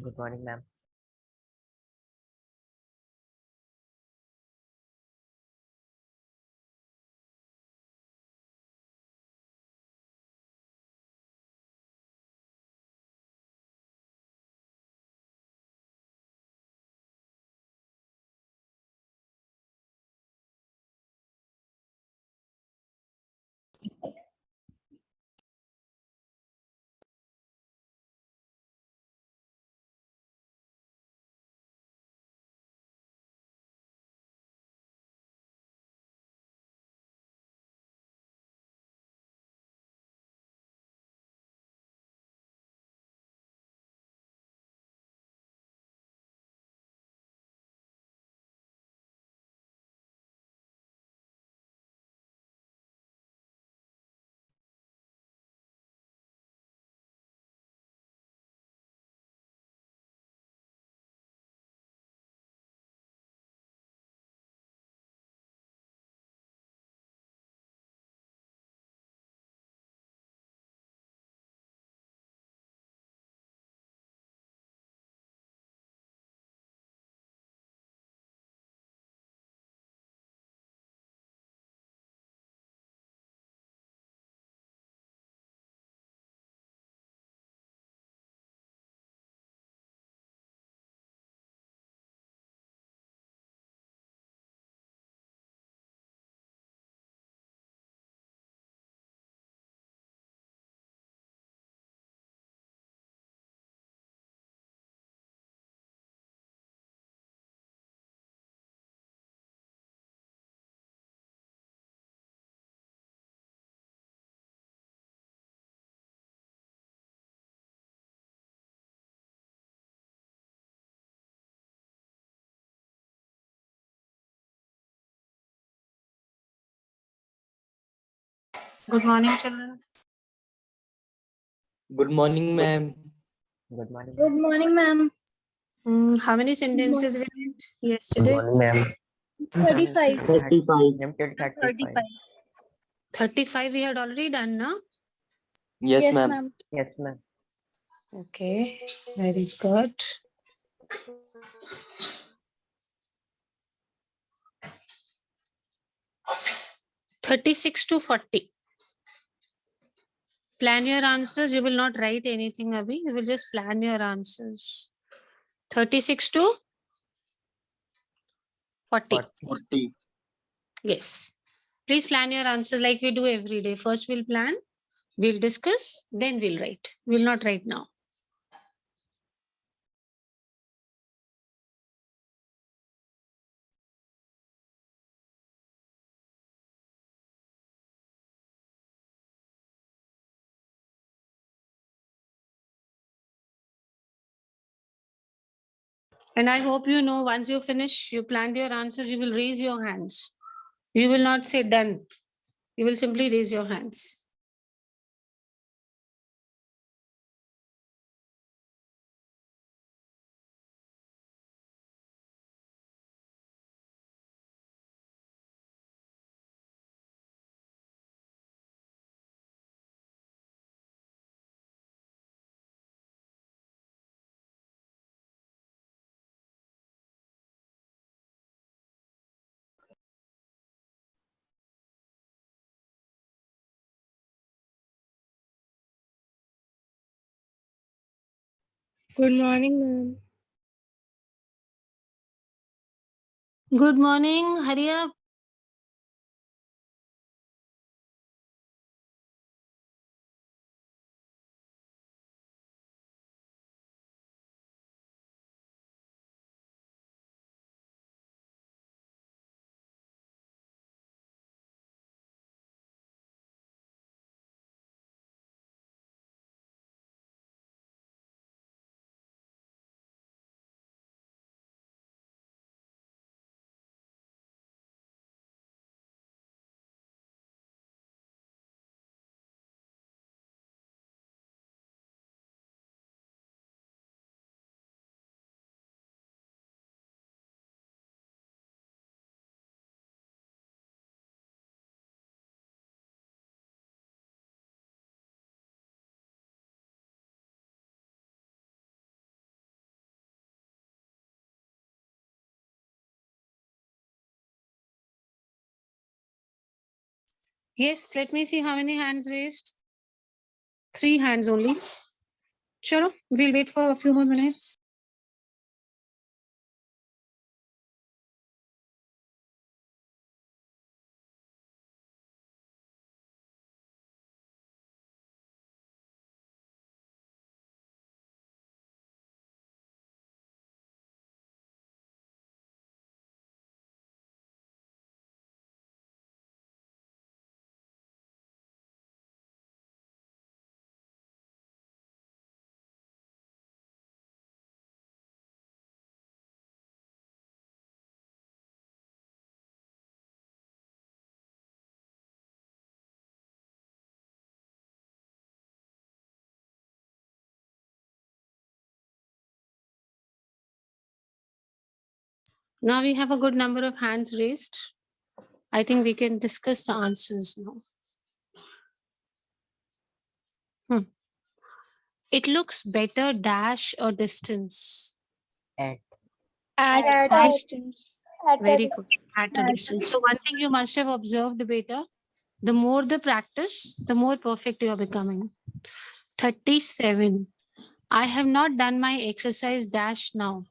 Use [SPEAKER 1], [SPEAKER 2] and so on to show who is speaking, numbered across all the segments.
[SPEAKER 1] Good morning, ma'am.
[SPEAKER 2] Good morning, children.
[SPEAKER 3] Good morning, ma'am.
[SPEAKER 1] Good morning.
[SPEAKER 4] Good morning, ma'am.
[SPEAKER 2] How many sentences we did
[SPEAKER 1] Good
[SPEAKER 2] yesterday?
[SPEAKER 1] morning, ma'am.
[SPEAKER 4] 35.
[SPEAKER 3] 35.
[SPEAKER 1] Ma'am, till 35.
[SPEAKER 2] 35 we had already done, no?
[SPEAKER 3] Yes, ma'am.
[SPEAKER 1] Yes, ma'am.
[SPEAKER 2] Okay, very good. (36 to 40). Plan your answers. You will not write anything, Abhi. You will just plan your answers. 36 to 40.
[SPEAKER 3] 40.
[SPEAKER 2] Yes. Please plan your answers like we do every day. First we'll plan, we'll discuss, then we'll write. We'll not write now. And I hope you know once you finish, you planned your answers, you will raise your hands. You will not say done. You will simply raise your hands.
[SPEAKER 4] Good morning, ma'am.
[SPEAKER 2] Good morning. Hurry up. Yes, let me see how many hands raised. 3 hands only. Chalo, we'll wait for a few more minutes. Now we have a good number of hands raised. I think we can discuss the answers now. It looks better dash or distance.
[SPEAKER 1] At.
[SPEAKER 4] At
[SPEAKER 2] At-
[SPEAKER 4] distance.
[SPEAKER 2] Very good. At a distance. So one thing you must have observed, beta, the more the practice, the more perfect you are becoming. 37. I have not done my exercise dash now.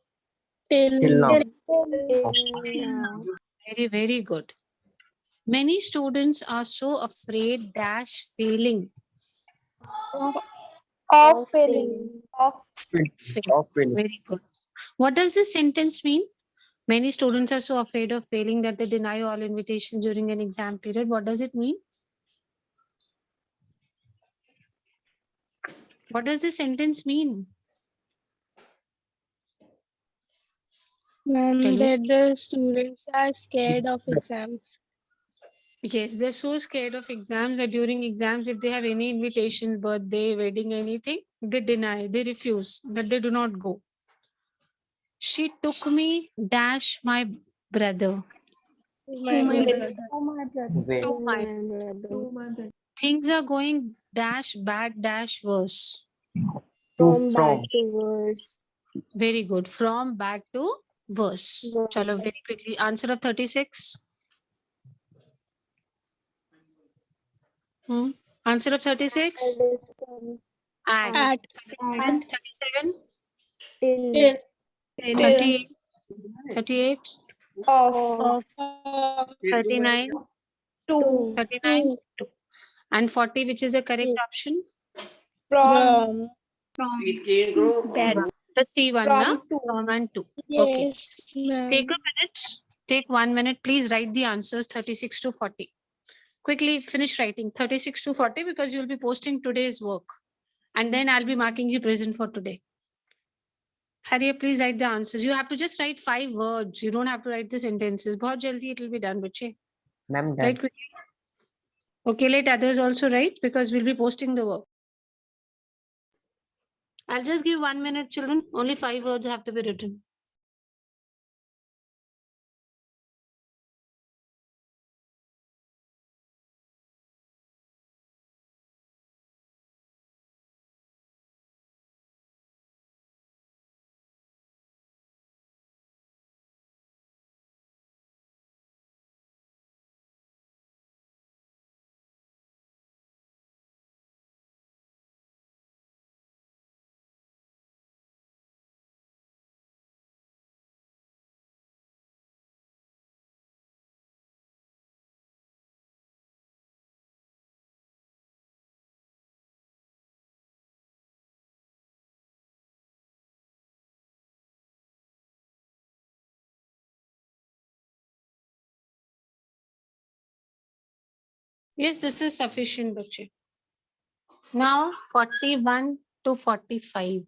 [SPEAKER 4] Till
[SPEAKER 1] Till
[SPEAKER 4] now.
[SPEAKER 2] Very, very good. Many students are so afraid dash failing.
[SPEAKER 4] Of failing.
[SPEAKER 2] Very good. What does this sentence mean? Many students are so afraid of failing that they deny all invitations during an exam period. What does it mean? What does this sentence mean?
[SPEAKER 4] Ma'am,
[SPEAKER 2] Tell me.
[SPEAKER 4] that the students are scared of exams.
[SPEAKER 2] Yes, they're so scared of exams that during exams, if they have any invitation, birthday, wedding, anything, they deny, they refuse, that they do not go. She took me dash my brother.
[SPEAKER 4] My brother.
[SPEAKER 1] Wait.
[SPEAKER 2] To my things are going dash bad dash worse.
[SPEAKER 1] From.
[SPEAKER 2] Very good. From bad to worse. Chalo, very quickly. Answer of 36. Answer of 36. At.
[SPEAKER 4] At
[SPEAKER 2] 37.
[SPEAKER 4] till
[SPEAKER 2] 38. 38.
[SPEAKER 4] of
[SPEAKER 2] 39. 39. 2. And 40, which is the correct option?
[SPEAKER 4] from
[SPEAKER 2] That. The C one, na? From and to. Okay.
[SPEAKER 4] yes, ma'am.
[SPEAKER 2] Take a minute. Take 1 minute. Please write the answers 36 to 40. Quickly finish writing 36 to 40 because you'll be posting today's work. And then I'll be marking you present for today. Harrier, please write the answers. You have to just write 5 words. You don't have to write the sentences. Bahut jaldi it will be done, bache.
[SPEAKER 1] Ma'am, done.
[SPEAKER 2] Write quickly. Okay, let others also write because we'll be posting the work. I'll just give 1 minute, children. Only 5 words have to be written. Yes, this is sufficient, bache. Now 41 to 45.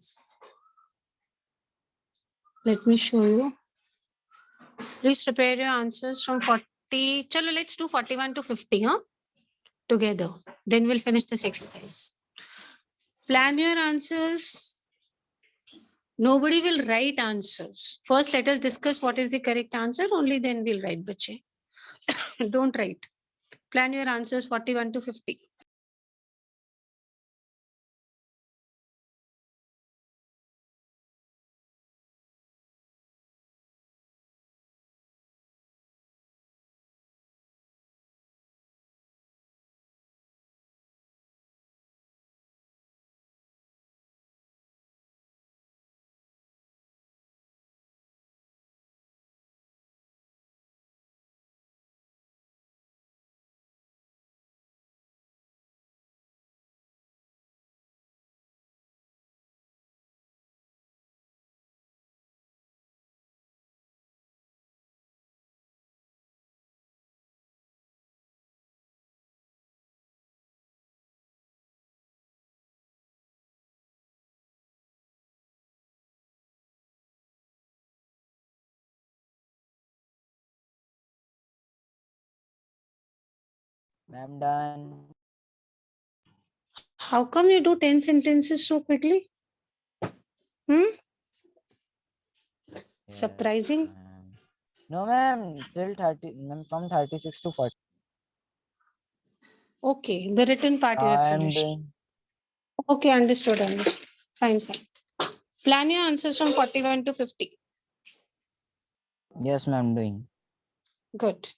[SPEAKER 2] Let me show you. Please prepare your answers from 40. Chalo, let's do 41 to 50, huh? Together. Then we'll finish this exercise. Plan your answers. Nobody will write answers. First, let us discuss what is the correct answer. Only then we'll write, bache. Don't write. Plan your answers 41 to 50.
[SPEAKER 5] Ma'am, done.
[SPEAKER 2] How come you do 10 sentences so quickly? Surprising.
[SPEAKER 5] Ma'am. No, ma'am. Till 30. Ma'am, from 36 to 40.
[SPEAKER 2] Okay, the written part you have
[SPEAKER 5] I am
[SPEAKER 2] finished.
[SPEAKER 5] doing.
[SPEAKER 2] Okay, understood, understood. Fine, fine. Plan your answers from 41 to 50.
[SPEAKER 5] Yes, ma'am, doing.
[SPEAKER 2] Good.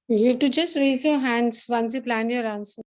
[SPEAKER 2] You have to just raise your hands once you plan your answer.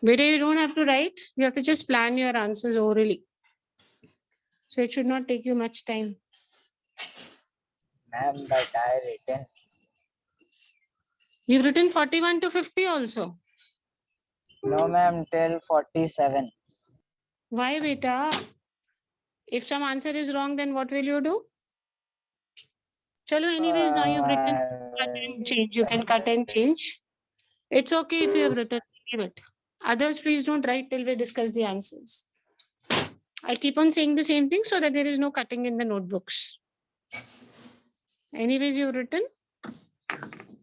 [SPEAKER 2] Video you don't have to write. You have to just plan your answers orally. So it should not take you much time.
[SPEAKER 5] Ma'am, but I written.
[SPEAKER 2] You've written 41 to 50 also.
[SPEAKER 5] No, ma'am, till 47.
[SPEAKER 2] Why, beta? If some answer is wrong, then what will you do? Chalo, anyways, now you've written, cut and change. You can cut and change. It's okay if you have written, leave it. Others, please don't write till we discuss the answers. I keep on saying the same thing so that there is no cutting in the notebooks. Anyways, you've written.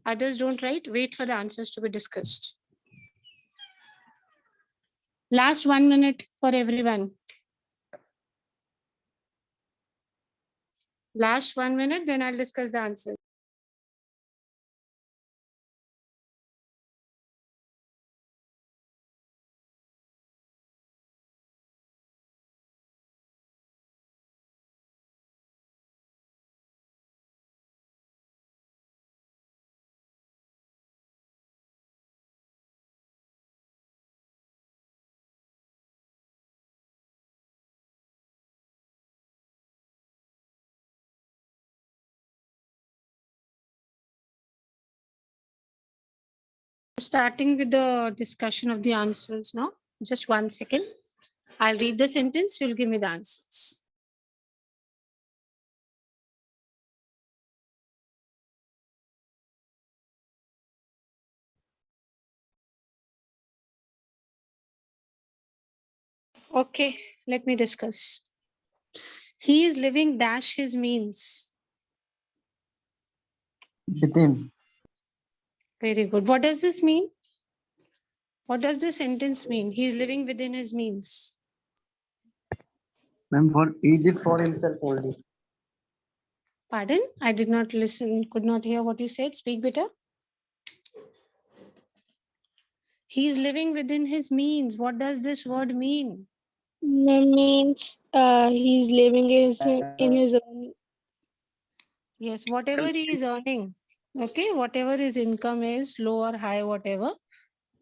[SPEAKER 2] Others don't write. Wait for the answers to be discussed. Last 1 minute for everyone. Last 1 minute, then I'll discuss the answer. Starting with the discussion of the answers now. Just 1 second. I'll read the sentence. You'll give me the answers. Okay, let me discuss. He is living dash his means.
[SPEAKER 1] Within.
[SPEAKER 2] Very good. What does this mean? What does this sentence mean? He is living within his means.
[SPEAKER 1] Ma'am, for he did for himself only.
[SPEAKER 2] Pardon? I did not listen, could not hear what you said. Speak better. He is living within his means. What does this word mean?
[SPEAKER 4] Means he's living in his own.
[SPEAKER 2] Yes, whatever he is earning, okay, whatever his income is, low or high, whatever,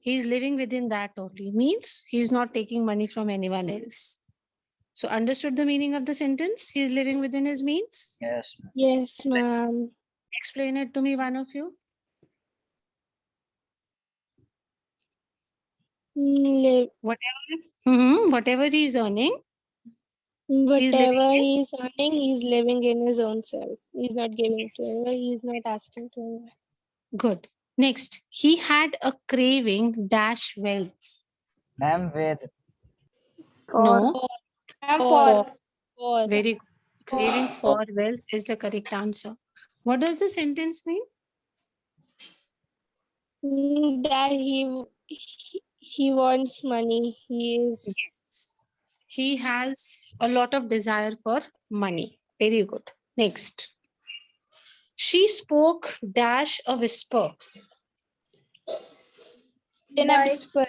[SPEAKER 2] he is living within that only. Means he is not taking money from anyone else. So understood the meaning of the sentence? He is living within his means?
[SPEAKER 5] Yes.
[SPEAKER 4] Yes, ma'am.
[SPEAKER 2] Explain it to me, one of you.
[SPEAKER 4] Live.
[SPEAKER 2] Whatever he is earning,
[SPEAKER 4] Whatever
[SPEAKER 2] in-
[SPEAKER 4] he is earning, he is living in his own self. He's not giving to
[SPEAKER 2] Yes.
[SPEAKER 4] anyone. He is not asking to anyone.
[SPEAKER 2] Good. Next, he had a craving dash wealth.
[SPEAKER 5] Ma'am, with
[SPEAKER 2] No,
[SPEAKER 4] For. For.
[SPEAKER 2] very good. Craving for wealth is the correct answer. What does the sentence mean?
[SPEAKER 4] That he wants money. He is.
[SPEAKER 2] Yes. He has a lot of desire for money. Very good. Next. She spoke dash a whisper.
[SPEAKER 6] In a whisper.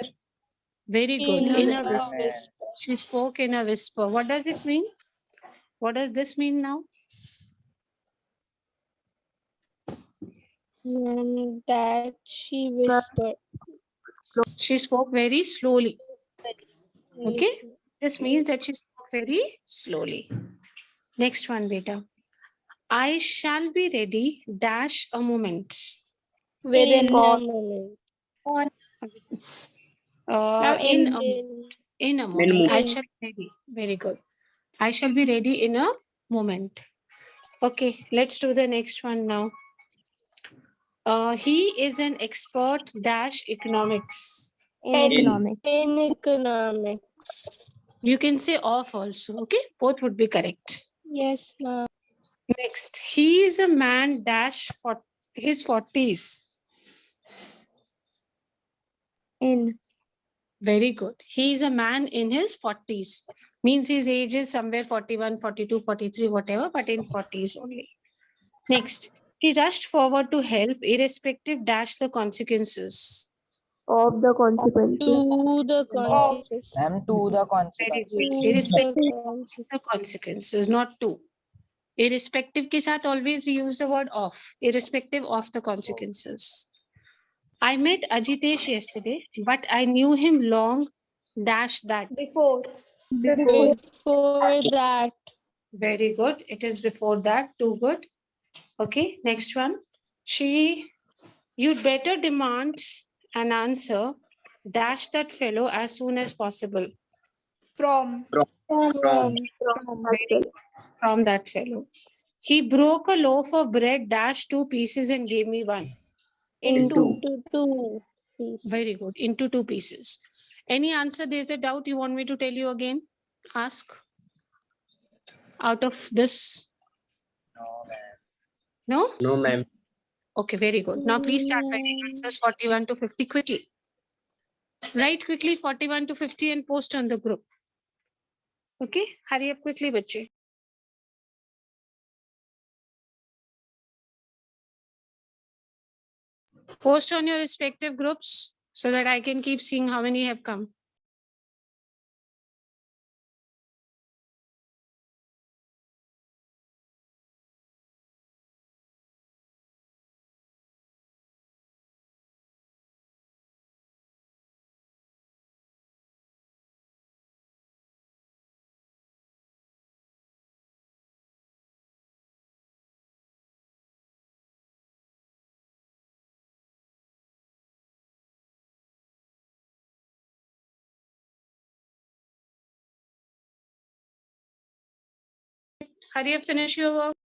[SPEAKER 2] Very good.
[SPEAKER 4] In
[SPEAKER 2] In
[SPEAKER 4] a
[SPEAKER 2] a whisper.
[SPEAKER 4] whisper.
[SPEAKER 2] She spoke in a whisper. What does it mean? What does this mean now?
[SPEAKER 4] That she whispered.
[SPEAKER 2] She spoke very slowly.
[SPEAKER 4] Very
[SPEAKER 2] Okay.
[SPEAKER 4] slow.
[SPEAKER 2] This means that she spoke very slowly. Next one, beta. I shall be ready dash a moment.
[SPEAKER 6] Within.
[SPEAKER 4] In a moment.
[SPEAKER 6] Ma'am,
[SPEAKER 2] In
[SPEAKER 4] In.
[SPEAKER 2] in a moment. I
[SPEAKER 4] In.
[SPEAKER 2] shall be ready. Very good. I shall be ready in a moment. Okay, let's do the next one now. He is an expert dash economics.
[SPEAKER 4] In economics.
[SPEAKER 2] You can say off also. Okay, both would be correct.
[SPEAKER 4] Yes, ma'am.
[SPEAKER 2] Next, he is a man dash for his 40s.
[SPEAKER 4] In.
[SPEAKER 2] Very good. He is a man in his 40s. Means his age is somewhere 41, 42, 43, whatever, but in 40s only. Next, he rushed forward to help, irrespective dash the consequences.
[SPEAKER 4] To the consequences.
[SPEAKER 5] ma'am, to the
[SPEAKER 2] Very
[SPEAKER 5] consequences.
[SPEAKER 2] good.
[SPEAKER 4] To
[SPEAKER 2] Irrespective
[SPEAKER 4] the
[SPEAKER 2] of the consequences, not to. Irrespective ke saath always we use the word of, irrespective of the consequences. I met Ajitesh yesterday, but I knew him long dash that.
[SPEAKER 6] before.
[SPEAKER 4] Before that.
[SPEAKER 2] Very good. It is before that. Too good. Okay. Next one. You'd better demand an answer. Dash that fellow as soon as possible.
[SPEAKER 6] From.
[SPEAKER 2] Very from that fellow. He broke a loaf of bread, dash 2 pieces and gave me one.
[SPEAKER 6] Into.
[SPEAKER 4] Two. Please.
[SPEAKER 2] Very good. Into 2 pieces. Any answer? There's a doubt you want me to tell you again? Ask. Out of this. No?
[SPEAKER 3] No, ma'am.
[SPEAKER 2] Okay, very good. Now please start writing answers 41 to 50 quickly. Write quickly 41 to 50 and post on the group. Okay, hurry up quickly, bache. Post on your respective groups so that I can keep seeing how many have come. Hurry up, finish your work.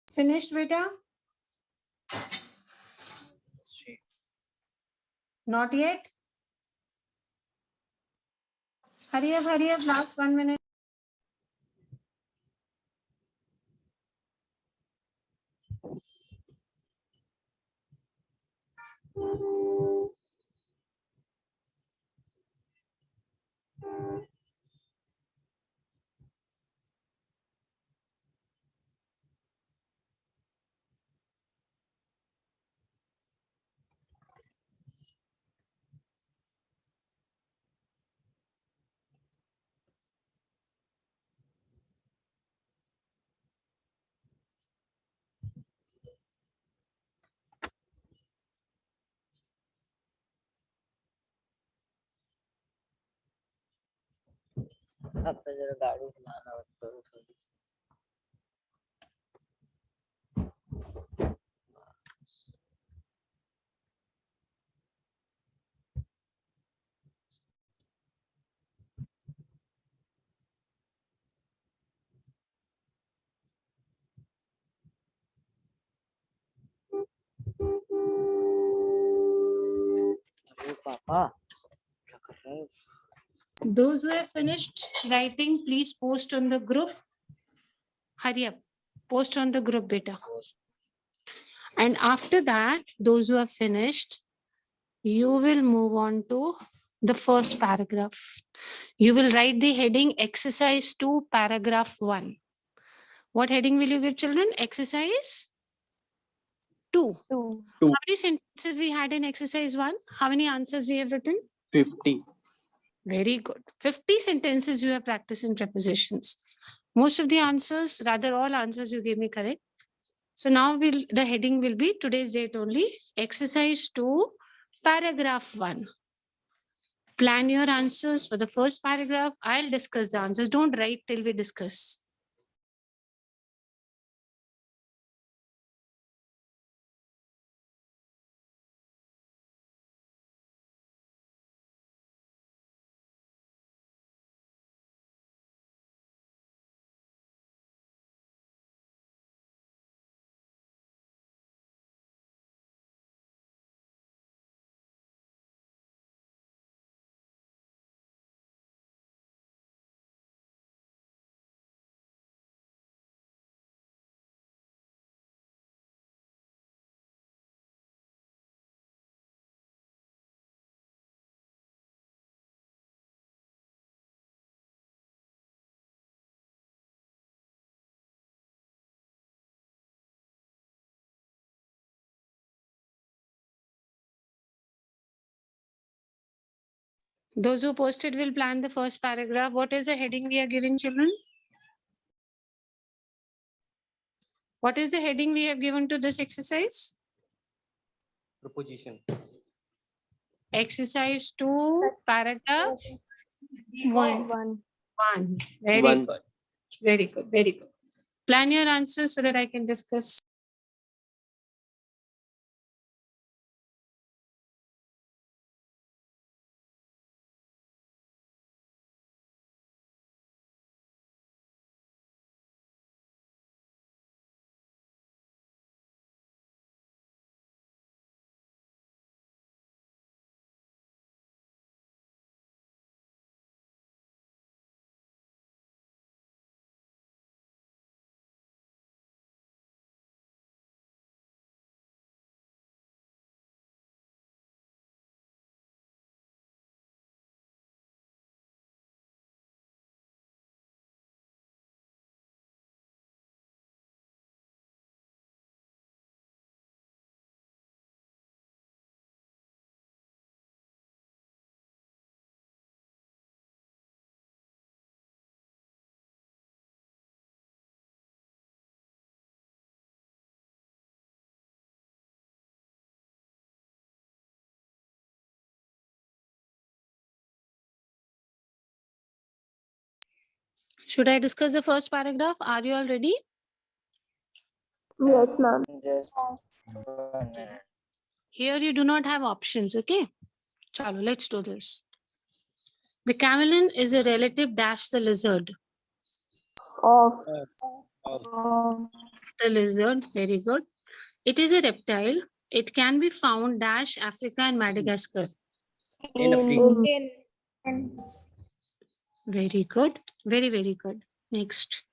[SPEAKER 2] Finished, beta? Not yet? Hurry up, last 1 minute.
[SPEAKER 5] अब पे जरा गाड़ी चलाना बंद करो थोड़ी। अरे पापा क्या कर रहे हो?
[SPEAKER 2] Those who have finished writing, please post on the group. Hurry up. Post on the group, beta. And after that, those who have finished, you will move on to the first paragraph. You will write the heading exercise 2, paragraph 1. What heading will you give, children? Exercise 2.
[SPEAKER 3] Two.
[SPEAKER 2] How many sentences we had in exercise 1? How many answers we have written?
[SPEAKER 3] 50.
[SPEAKER 2] Very good. 50 sentences you have practiced in prepositions. Most of the answers, rather all answers you gave me correct. So now the heading will be today's date only. Exercise 2, paragraph 1. Plan your answers for the first paragraph. I'll discuss the answers. Don't write till we discuss. Those who posted will plan the first paragraph. What is the heading we are giving, children? What is the heading we have given to this exercise?
[SPEAKER 1] Proposition.
[SPEAKER 2] Exercise 2, paragraph
[SPEAKER 4] 1.
[SPEAKER 2] 1. Very
[SPEAKER 3] One.
[SPEAKER 2] good. Very good. Very good. Plan your answers so that I can discuss. Should I discuss the first paragraph? Are you all ready?
[SPEAKER 4] Yes, ma'am.
[SPEAKER 5] Just 1 minute.
[SPEAKER 2] Here you do not have options, okay? Chalo, let's do this. The chameleon is a relative dash the lizard.
[SPEAKER 4] Of.
[SPEAKER 2] the lizard. Very good. It is a reptile. It can be found dash Africa and Madagascar.
[SPEAKER 6] In.
[SPEAKER 2] Very good. Very, very good. Next.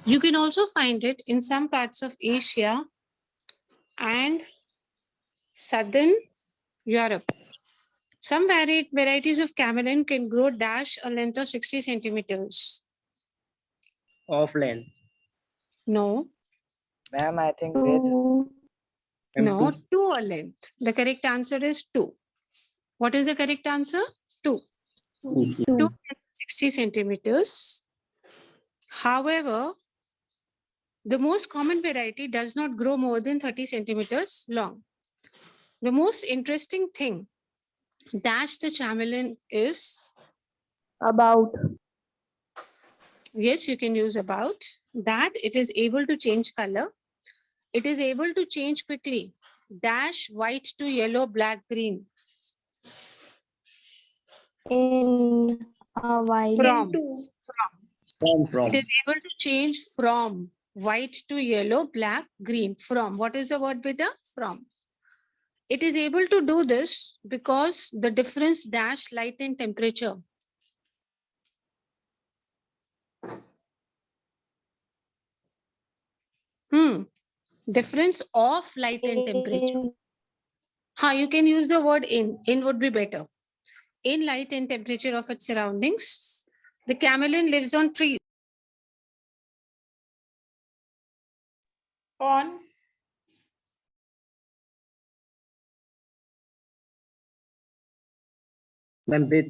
[SPEAKER 2] You can also find it in some parts of Asia and southern Europe. Some varieties of camelin can grow dash a length of 60 centimeters.
[SPEAKER 1] Offline.
[SPEAKER 2] No,
[SPEAKER 5] Ma'am, I think with
[SPEAKER 2] no, 2 a length. The correct answer is 2. What is the correct answer? 2. 2 60 centimeters. However, the most common variety does not grow more than 30 centimeters long. The most interesting thing dash the camelin is,
[SPEAKER 4] About.
[SPEAKER 2] yes, you can use about, that it is able to change color. It is able to change quickly. Dash white to yellow, black, green.
[SPEAKER 4] In a while.
[SPEAKER 2] From.
[SPEAKER 1] From.
[SPEAKER 2] It is able to change from white to yellow, black, green. From. What is the word, beta? From. It is able to do this because the difference dash light and temperature. Difference of light and temperature. You can use the word in. In would be better. In light and temperature of its surroundings. The camelin lives on trees.
[SPEAKER 6] On.
[SPEAKER 1] Ma'am, with.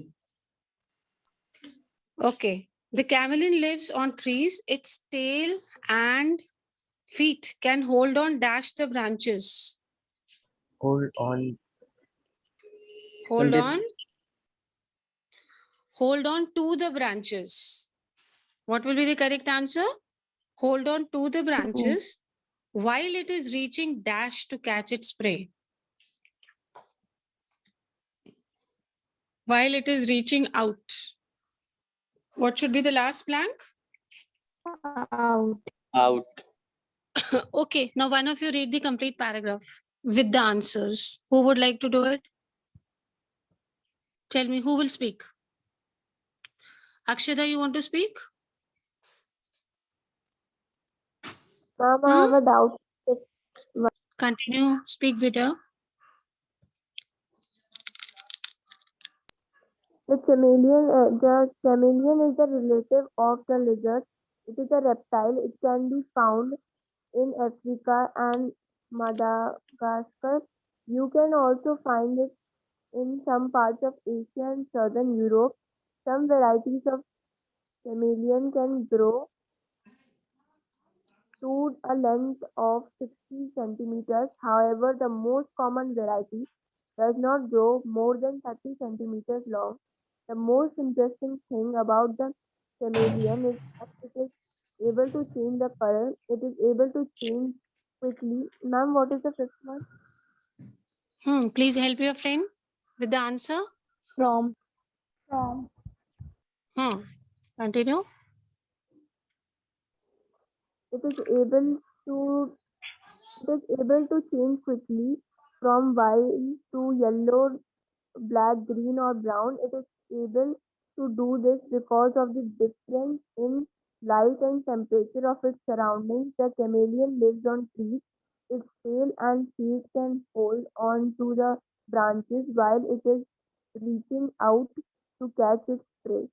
[SPEAKER 2] Okay. The camelin lives on trees. Its tail and feet can hold on dash the branches.
[SPEAKER 5] hold on.
[SPEAKER 2] Hold
[SPEAKER 1] Pandit.
[SPEAKER 2] on. Hold on to the branches. What will be the correct answer? Hold on to the branches while it is reaching dash to catch its prey. While it is reaching out. What should be the last blank?
[SPEAKER 4] Out.
[SPEAKER 3] Out.
[SPEAKER 2] Okay, now one of you read the complete paragraph with the answers. Who would like to do it? Tell me who will speak. Akshada, you want to speak?
[SPEAKER 4] Ma'am, I have a doubt.
[SPEAKER 2] Continue, speak better.
[SPEAKER 4] The chameleon is the relative of the lizard. It is a reptile. It can be found in Africa and Madagascar. You can also find it in some parts of Asia and southern Europe. Some varieties of chameleon can grow to a length of 60 centimeters. However, the most common variety does not grow more than 30 centimeters long. The most interesting thing about the chameleon is that it is able to change the color. It is able to change quickly. Ma'am, what is the fifth one?
[SPEAKER 2] Please help your friend with the answer.
[SPEAKER 4] From.
[SPEAKER 2] Continue.
[SPEAKER 4] It is able to change quickly from white to yellow, black, green, or brown. It is able to do this because of the difference in light and temperature of its surroundings. The chameleon lives on trees. Its tail and feet can hold on to the branches while it is reaching out to catch its prey.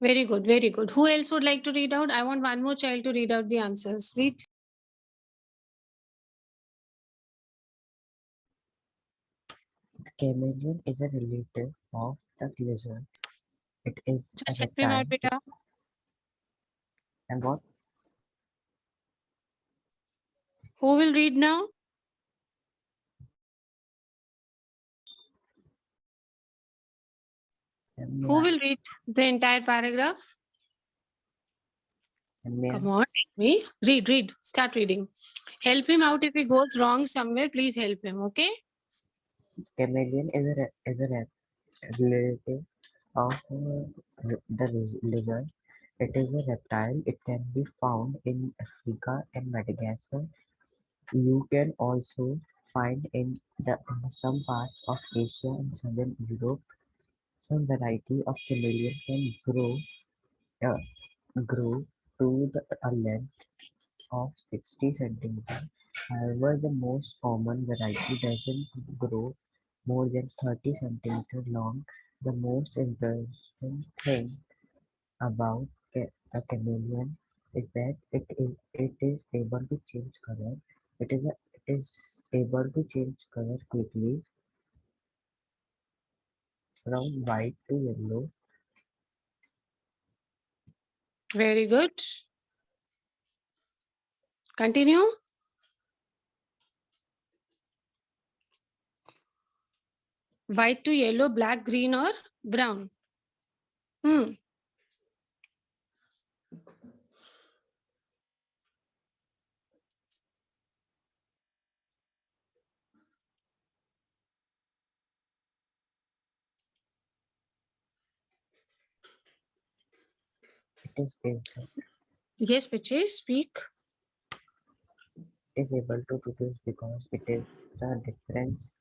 [SPEAKER 2] Very good, very good. Who else would like to read out? I want one more child to read out the answers. Read.
[SPEAKER 5] Chameleon is a relative of the lizard. It is
[SPEAKER 2] Just
[SPEAKER 5] a
[SPEAKER 2] help him out,
[SPEAKER 5] reptile.
[SPEAKER 2] beta.
[SPEAKER 5] And what?
[SPEAKER 2] Who will read now? Who will read the entire paragraph? Come on, me. Read. Start reading. Help him out if he goes wrong somewhere. Please help him, okay?
[SPEAKER 5] Chameleon is a relative of the lizard.
[SPEAKER 7] It is a reptile. It can be found in Africa and Madagascar. You can also find in some parts of Asia and southern Europe. Some variety of chameleon can grow to a length of 60 centimeters. However, the most common variety doesn't grow more than 30 centimeters long. The most interesting thing about a chameleon is that it is able to change color. It is able to change color quickly from white to yellow.
[SPEAKER 2] Very good. Continue. White to yellow, black, green, or brown.
[SPEAKER 7] It is able,
[SPEAKER 2] Yes, Pichi, speak.
[SPEAKER 7] it is able to do this because it is a difference.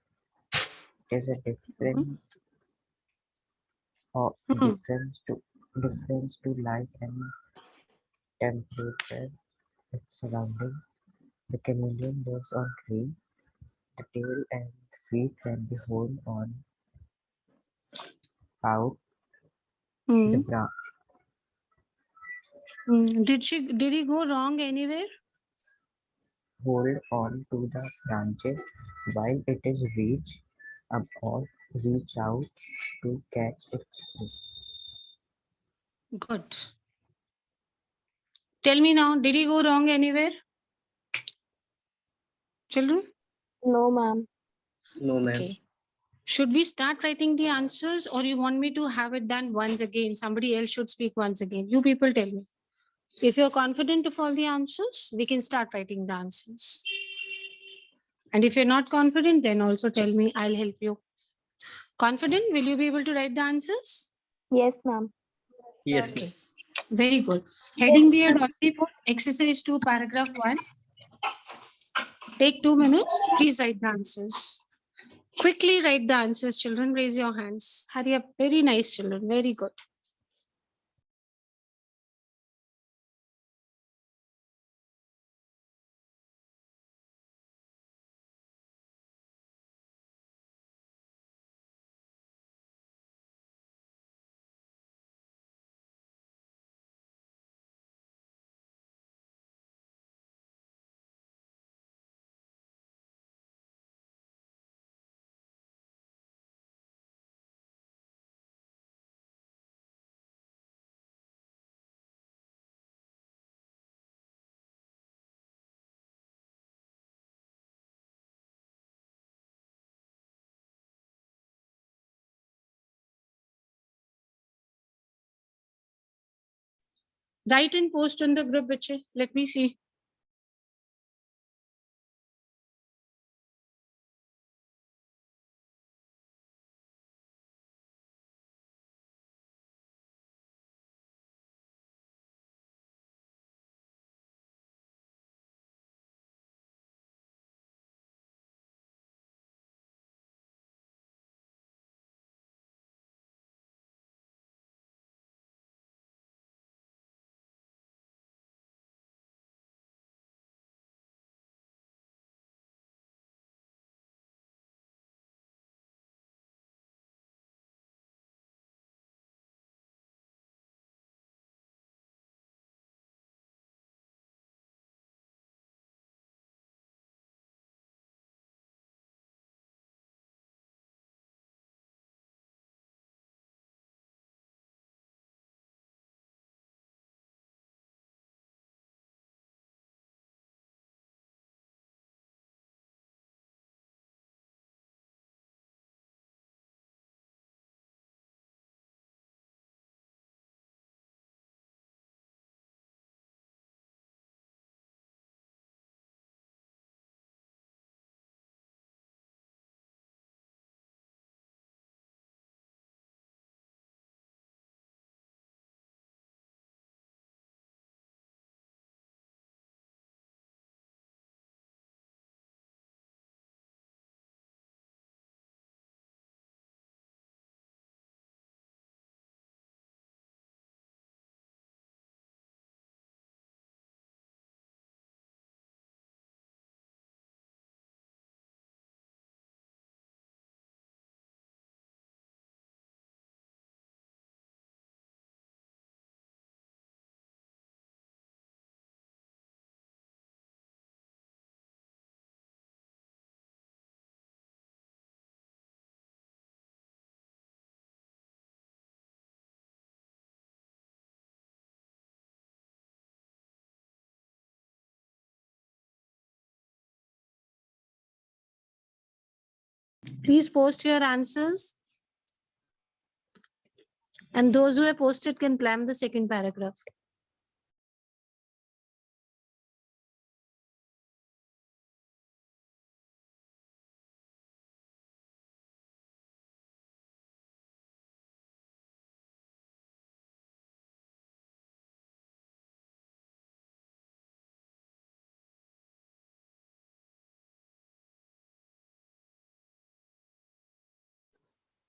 [SPEAKER 7] It is a difference or
[SPEAKER 2] Hmm.
[SPEAKER 7] difference to light and temperature its surrounding. The chameleon lives on trees. The tail and feet can be hold on out. The
[SPEAKER 2] Hmm.
[SPEAKER 7] bra-
[SPEAKER 2] Did he go wrong anywhere?
[SPEAKER 7] hold on to the branches while it is up or reach out to catch its prey.
[SPEAKER 2] Good. Tell me now, did he go wrong anywhere? Children?
[SPEAKER 4] No, ma'am.
[SPEAKER 1] No, ma'am.
[SPEAKER 2] Okay. Should we start writing the answers or you want me to have it done once again? Somebody else should speak once again. You people tell me. If you're confident of all the answers, we can start writing the answers. And if you're not confident, then also tell me, I'll help you. Confident? Will you be able to write the answers?
[SPEAKER 4] Yes, ma'am.
[SPEAKER 1] Yes, ma'am.
[SPEAKER 2] Okay. Very good. Heading we had already put exercise 2, paragraph 1. Take 2 minutes. Please write the answers. Quickly write the answers, children. Raise your hands. Hurry up. Very nice, children. Very good. Write and post on the group, Biche. Let me see. Please post your answers. And those who have posted can plan the second paragraph.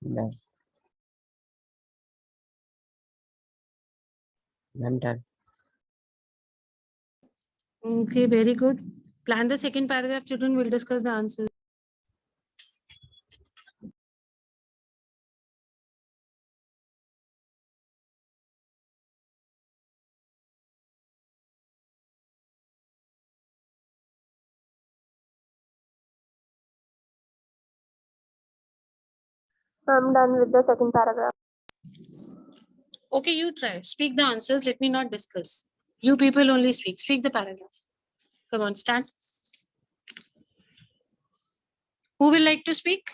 [SPEAKER 7] Done. I'm done.
[SPEAKER 2] Okay, very good. Plan the second paragraph, children. We'll discuss the answers.
[SPEAKER 4] I'm done with the second paragraph.
[SPEAKER 2] Okay, you try. Speak the answers. Let me not discuss. You people only speak. Speak the paragraph. Come on, stand. Who will like to speak?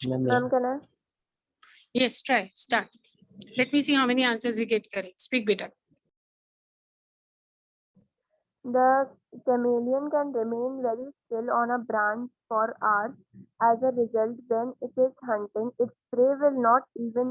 [SPEAKER 4] Ma'am, can I?
[SPEAKER 2] Yes, try. Start. Let me see how many answers we get correct. Speak, beta.
[SPEAKER 4] The chameleon can remain very still on a branch for hours. As a result, when it is hunting, its prey will not even